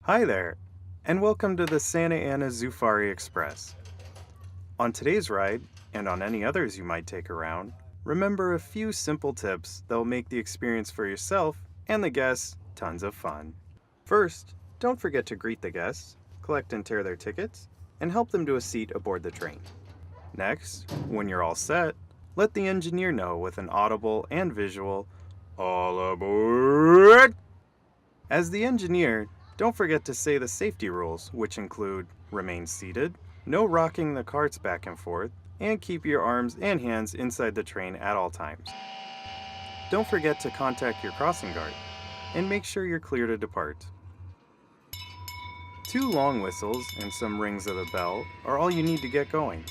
Hi there, and welcome to the Santa Ana Zufari Express. On today's ride, and on any others you might take around, remember a few simple tips that will make the experience for yourself and the guests tons of fun. First, don't forget to greet the guests, collect and tear their tickets, and help them to a seat aboard the train. Next, when you're all set, let the engineer know with an audible and visual, "All aboard!" As the engineer, don't forget to say the safety rules, which include remain seated, no rocking the carts back and forth, and keep your arms and hands inside the train at all times. Don't forget to contact your crossing guard and make sure you're clear to depart. Two long whistles and some rings of the bell are all you need to get going.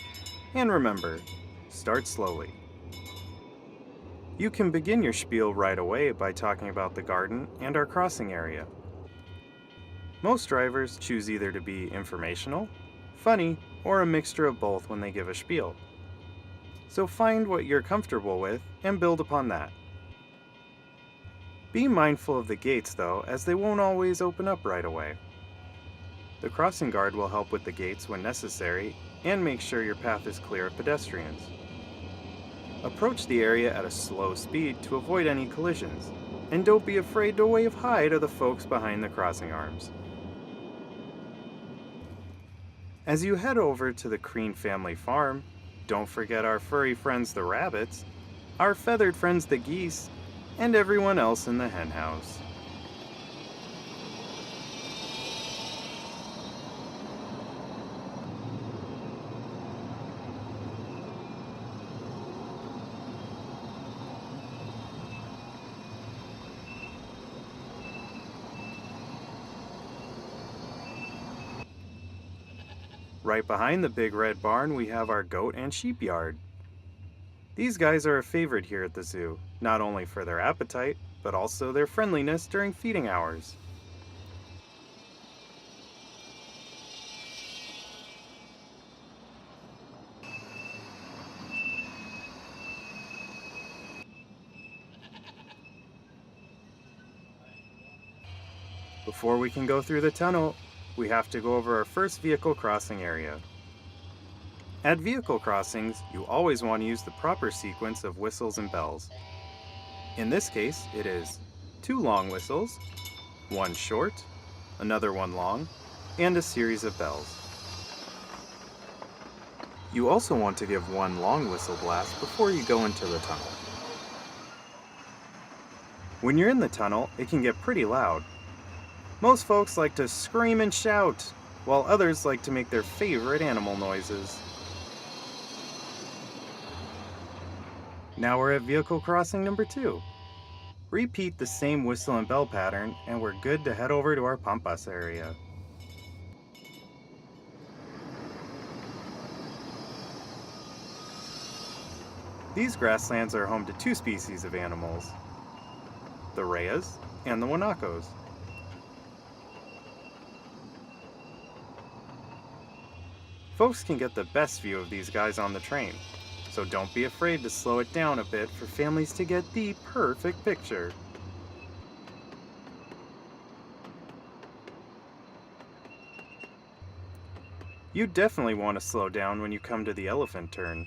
And remember, start slowly. You can begin your spiel right away by talking about the garden and our crossing area. Most drivers choose either to be informational, funny, or a mixture of both when they give a spiel. So find what you're comfortable with and build upon that. Be mindful of the gates though, as they won't always open up right away. The crossing guard will help with the gates when necessary and make sure your path is clear of pedestrians. Approach the area at a slow speed to avoid any collisions, and don't be afraid to wave hi to the folks behind the crossing arms. As you head over to the Crean family farm, don't forget our furry friends the rabbits, our feathered friends the geese, and everyone else in the hen house. Right behind the big red barn, we have our goat and sheep yard. These guys are a favorite here at the zoo, not only for their appetite, but also their friendliness during feeding hours. Before we can go through the tunnel, we have to go over our first vehicle crossing area. At vehicle crossings, you always want to use the proper sequence of whistles and bells. In this case, it is 2 long whistles, 1 short, another 1 long, and a series of bells. You also want to give 1 long whistle blast before you go into the tunnel. When you're in the tunnel, it can get pretty loud. Most folks like to scream and shout, while others like to make their favorite animal noises. Now we're at vehicle crossing number 2. Repeat the same whistle and bell pattern, and we're good to head over to our pampas area. These grasslands are home to 2 species of animals, the rayas and the guanacos. Folks can get the best view of these guys on the train, so don't be afraid to slow it down a bit for families to get the perfect picture. You definitely want to slow down when you come to the elephant turn.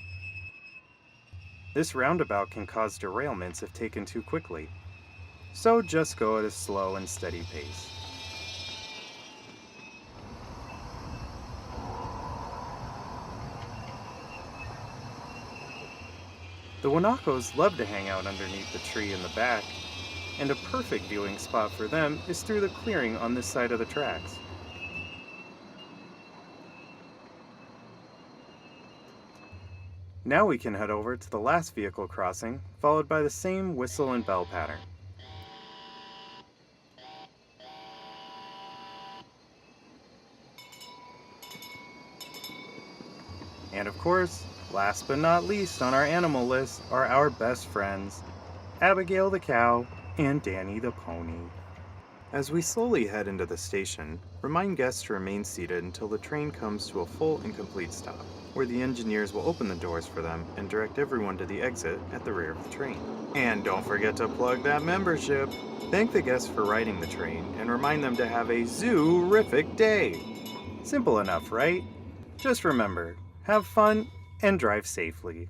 This roundabout can cause derailments if taken too quickly, so just go at a slow and steady pace. The guanacos love to hang out underneath the tree in the back, and a perfect viewing spot for them is through the clearing on this side of the tracks. Now we can head over to the last vehicle crossing, followed by the same whistle and bell pattern. And of course, last but not least on our animal list are our best friends, Abigail the cow and Danny the pony. As we slowly head into the station, remind guests to remain seated until the train comes to a full and complete stop, where the engineers will open the doors for them and direct everyone to the exit at the rear of the train. And don't forget to plug that membership! Thank the guests for riding the train and remind them to have a zoo-rific day! Simple enough, right? Just remember, have fun and drive safely.